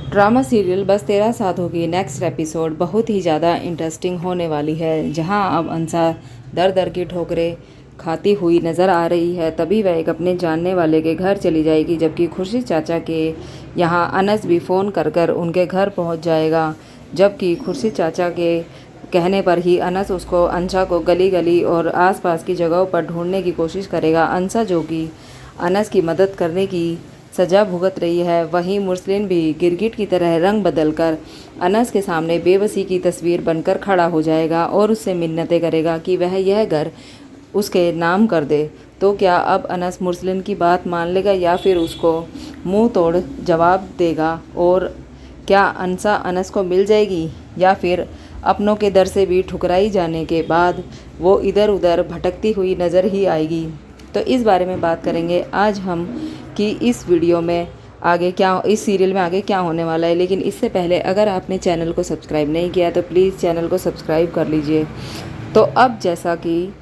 Drama serial बस तेरा साथ होगी नेक्स्ट एपिसोड बहुत ही ज़्यादा इंटरेस्टिंग होने वाली है। जहां अब अंसा दर दर की ठोकरें खाती हुई नज़र आ रही है, तभी वह एक अपने जानने वाले के घर चली जाएगी, जबकि खुर्शीद चाचा के यहां अनस भी फ़ोन कर कर उनके घर पहुंच जाएगा। जबकि खुर्शीद चाचा के कहने पर ही अनस उसको अंसा को गली गली और आसपास की जगहों पर ढूंढने की कोशिश करेगा। अंसा जो कि अनस की मदद करने की सजा भुगत रही है, वहीं मुरसलिन भी गिरगिट की तरह रंग बदलकर अनस के सामने बेबसी की तस्वीर बनकर खड़ा हो जाएगा और उससे मिन्नतें करेगा कि वह यह घर उसके नाम कर दे। तो क्या अब अनस मुरसलिन की बात मान लेगा या फिर उसको मुंह तोड़ जवाब देगा? और क्या अंसा अनस को मिल जाएगी या फिर अपनों के दर से भी ठुकराई जाने के बाद वो इधर उधर भटकती हुई नज़र ही आएगी? तो इस बारे में बात करेंगे आज हम कि इस वीडियो में आगे क्या, इस सीरियल में आगे क्या होने वाला है। लेकिन इससे पहले अगर आपने चैनल को सब्सक्राइब नहीं किया तो प्लीज़ चैनल को सब्सक्राइब कर लीजिए। तो अब जैसा कि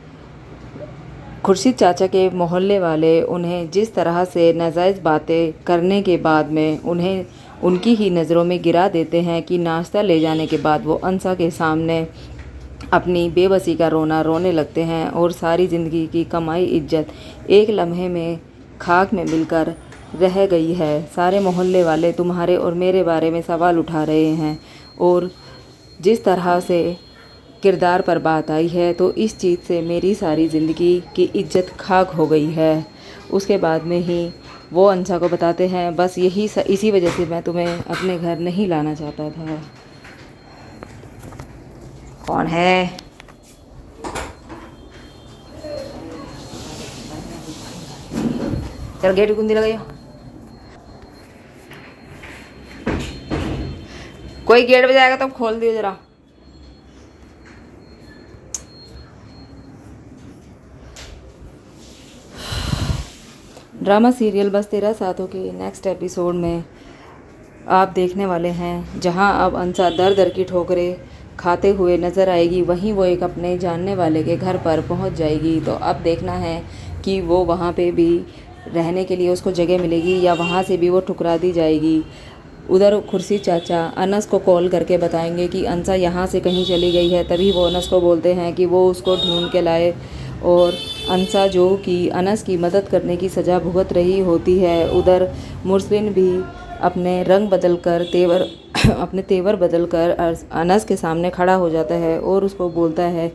खुर्शीद चाचा के मोहल्ले वाले उन्हें जिस तरह से नाजायज़ बातें करने के बाद में उन्हें उनकी ही नज़रों में गिरा देते हैं कि नाश्ता ले जाने के बाद वो अंसा के सामने अपनी बेबसी का रोना रोने लगते हैं और सारी ज़िंदगी की कमाई इज्जत एक लम्हे में खाक में मिलकर रह गई है। सारे मोहल्ले वाले तुम्हारे और मेरे बारे में सवाल उठा रहे हैं और जिस तरह से किरदार पर बात आई है, तो इस चीज़ से मेरी सारी ज़िंदगी की इज्जत खाक हो गई है। उसके बाद में ही वो अंसा को बताते हैं, बस इसी वजह से मैं तुम्हें अपने घर नहीं लाना चाहता था। कौन है? चल गेट की कुंडी लगाइयो। कोई गेट बजाएगा तो खोल दियो जरा। ड्रामा सीरियल बस तेरा साथों के नेक्स्ट एपिसोड में आप देखने वाले हैं, जहां अब अंसा दर दर की ठोकरें खाते हुए नज़र आएगी, वहीं वो एक अपने जानने वाले के घर पर पहुंच जाएगी। तो अब देखना है कि वो वहां पे भी रहने के लिए उसको जगह मिलेगी या वहां से भी वो ठुकरा दी जाएगी। उधर खुर्शीद चाचा अनस को कॉल करके बताएंगे कि अंसा यहाँ से कहीं चली गई है, तभी वो अनस को बोलते हैं कि वो उसको ढूंढ के लाए। और अंसा जो कि अनस की मदद करने की सज़ा भुगत रही होती है, उधर मुरसलिन भी अपने रंग बदल कर अपने तेवर बदल कर अनस के सामने खड़ा हो जाता है और उसको बोलता है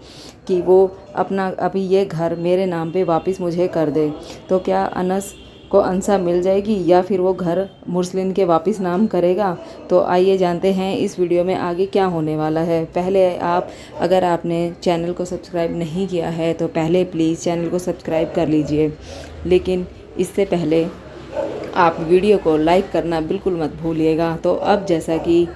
कि वो अपना अभी ये घर मेरे नाम पे वापस मुझे कर दे। तो क्या अनस को अंसा मिल जाएगी या फिर वो घर मुरसलिन के वापस नाम करेगा? तो आइए जानते हैं इस वीडियो में आगे क्या होने वाला है। पहले अगर आपने चैनल को सब्सक्राइब नहीं किया है तो पहले प्लीज़ चैनल को सब्सक्राइब कर लीजिए। लेकिन इससे पहले आप वीडियो को लाइक करना बिल्कुल मत भूलिएगा। तो अब जैसा कि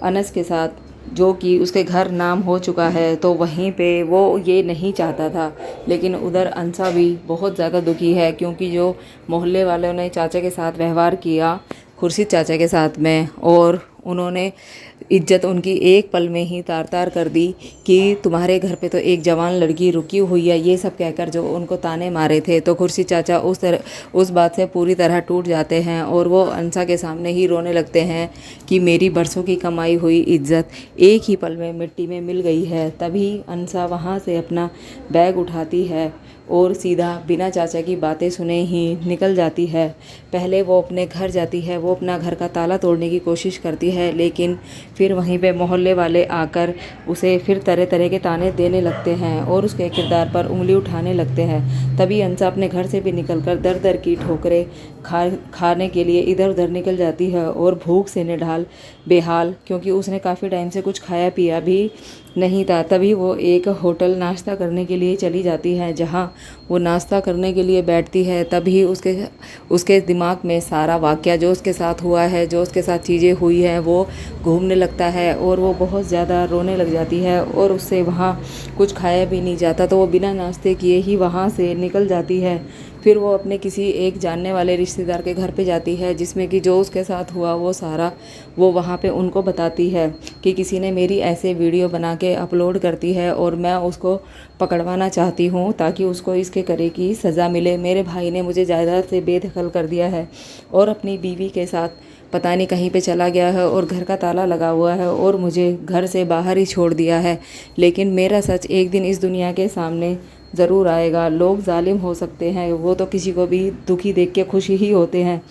अनस के साथ जो कि उसके घर नाम हो चुका है, तो वहीं पे वो ये नहीं चाहता था, लेकिन उधर अंसा भी बहुत ज़्यादा दुखी है क्योंकि जो मोहल्ले वालों ने चाचा के साथ व्यवहार किया खुर्शीद चाचा के साथ में, और उन्होंने इज्जत उनकी एक पल में ही तार तार कर दी कि तुम्हारे घर पे तो एक जवान लड़की रुकी हुई है, ये सब कहकर जो उनको ताने मारे थे। तो खुर्शीद चाचा उस बात से पूरी तरह टूट जाते हैं और वो अंसा के सामने ही रोने लगते हैं कि मेरी बरसों की कमाई हुई इज्जत एक ही पल में मिट्टी में मिल गई है। तभी अंसा वहाँ से अपना बैग उठाती है और सीधा बिना चाचा की बातें सुने ही निकल जाती है। पहले वो अपने घर जाती है, वो अपना घर का ताला तोड़ने की कोशिश करती है, लेकिन फिर वहीं पे मोहल्ले वाले आकर उसे फिर तरह तरह के ताने देने लगते हैं और उसके किरदार पर उंगली उठाने लगते हैं। तभी अंसा अपने घर से भी निकलकर दर दर की ठोकरें खाने के लिए इधर उधर निकल जाती है और भूख से निढाल बेहाल, क्योंकि उसने काफ़ी टाइम से कुछ खाया पिया भी नहीं था। तभी वो एक होटल नाश्ता करने के लिए चली जाती है। जहाँ वो नाश्ता करने के लिए बैठती है, तभी उसके दिमाग में सारा वाक़या जो उसके साथ हुआ है, जो उसके साथ चीज़ें हुई हैं, वो घूमने लगता है और वो बहुत ज़्यादा रोने लग जाती है और उससे वहाँ कुछ खाया भी नहीं जाता। तो वो बिना नाश्ते किए ही वहाँ से निकल जाती है। फिर वो अपने किसी एक जानने वाले रिश्तेदार के घर पे जाती है, जिसमें कि जो उसके साथ हुआ वो सारा वो वहाँ पे उनको बताती है कि किसी ने मेरी ऐसे वीडियो बना के अपलोड करती है और मैं उसको पकड़वाना चाहती हूँ ताकि उसको इसके करे की सज़ा मिले। मेरे भाई ने मुझे जायदाद से बेदखल कर दिया है और अपनी बीवी के साथ पता नहीं कहीं पे चला गया है और घर का ताला लगा हुआ है और मुझे घर से बाहर ही छोड़ दिया है। लेकिन मेरा सच एक दिन इस दुनिया के सामने ज़रूर आएगा। लोग जालिम हो सकते हैं, वो तो किसी को भी दुखी देख के खुशी ही होते हैं।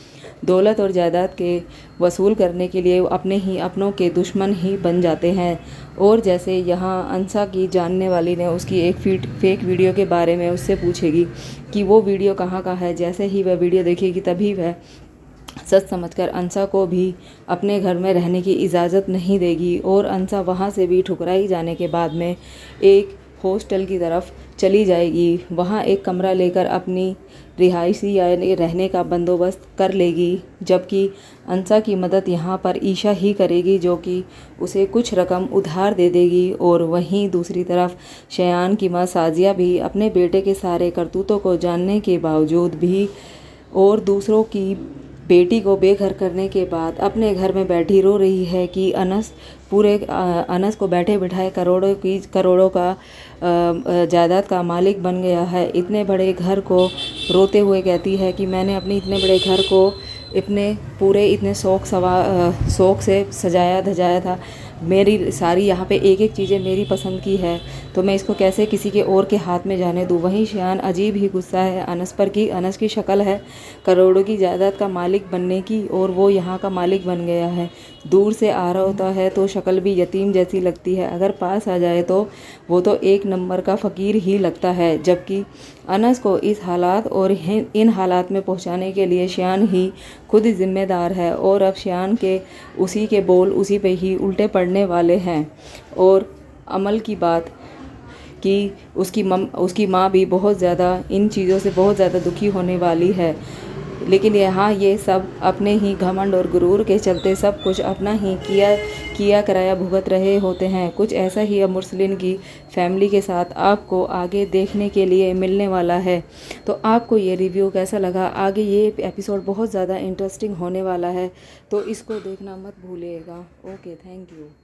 दौलत और जायदाद के वसूल करने के लिए अपने ही अपनों के दुश्मन ही बन जाते हैं। और जैसे यहाँ अंसा की जानने वाली ने उसकी एक फेक वीडियो के बारे में उससे पूछेगी कि वो वीडियो कहाँ का है। जैसे ही वह वीडियो देखेगी तभी वह सच समझकर अंसा को भी अपने घर में रहने की इजाज़त नहीं देगी और अंसा वहाँ से भी ठुकराई जाने के बाद में एक हॉस्टल की तरफ चली जाएगी। वहाँ एक कमरा लेकर अपनी रिहायशी यानी रहने का बंदोबस्त कर लेगी, जबकि अंसा की मदद यहाँ पर ईशा ही करेगी, जो कि उसे कुछ रकम उधार दे देगी। और वहीं दूसरी तरफ शयान की माँ साजिया भी अपने बेटे के सारे करतूतों को जानने के बावजूद भी और दूसरों की बेटी को बेघर करने के बाद अपने घर में बैठी रो रही है कि अनस को बैठे बिठाए करोड़ों का जायदाद का मालिक बन गया है। इतने बड़े घर को रोते हुए कहती है कि मैंने अपने इतने बड़े घर को इतने शौक से सजाया धजाया था। मेरी सारी यहाँ पे एक एक चीज़ें मेरी पसंद की है, तो मैं इसको कैसे किसी के और के हाथ में जाने दूँ। वहीं शयान अजीब ही गुस्सा है अनस पर कि अनस की शक्ल है करोड़ों की जायदाद का मालिक बनने की और वो यहाँ का मालिक बन गया है। दूर से आ रहा होता है तो शक्ल भी यतीम जैसी लगती है, अगर पास आ जाए तो वो तो एक नंबर का फ़कीर ही लगता है। जबकि अनस को इस हालात और इन हालात में पहुँचाने के लिए शयान ही खुद जिम्मेदार है और अब शयान के उसी के बोल उसी पे ही उल्टे पड़ने वाले हैं। और अमल की बात कि उसकी माँ भी बहुत ज़्यादा इन चीज़ों से बहुत ज़्यादा दुखी होने वाली है। लेकिन यहाँ ये सब अपने ही घमंड और गुरूर के चलते सब कुछ अपना ही किया कराया भुगत रहे होते हैं। कुछ ऐसा ही अब मुरसलीन की फैमिली के साथ आपको आगे देखने के लिए मिलने वाला है। तो आपको ये रिव्यू कैसा लगा? आगे ये एपिसोड बहुत ज़्यादा इंटरेस्टिंग होने वाला है, तो इसको देखना मत भूलिएगा। Okay, thank you.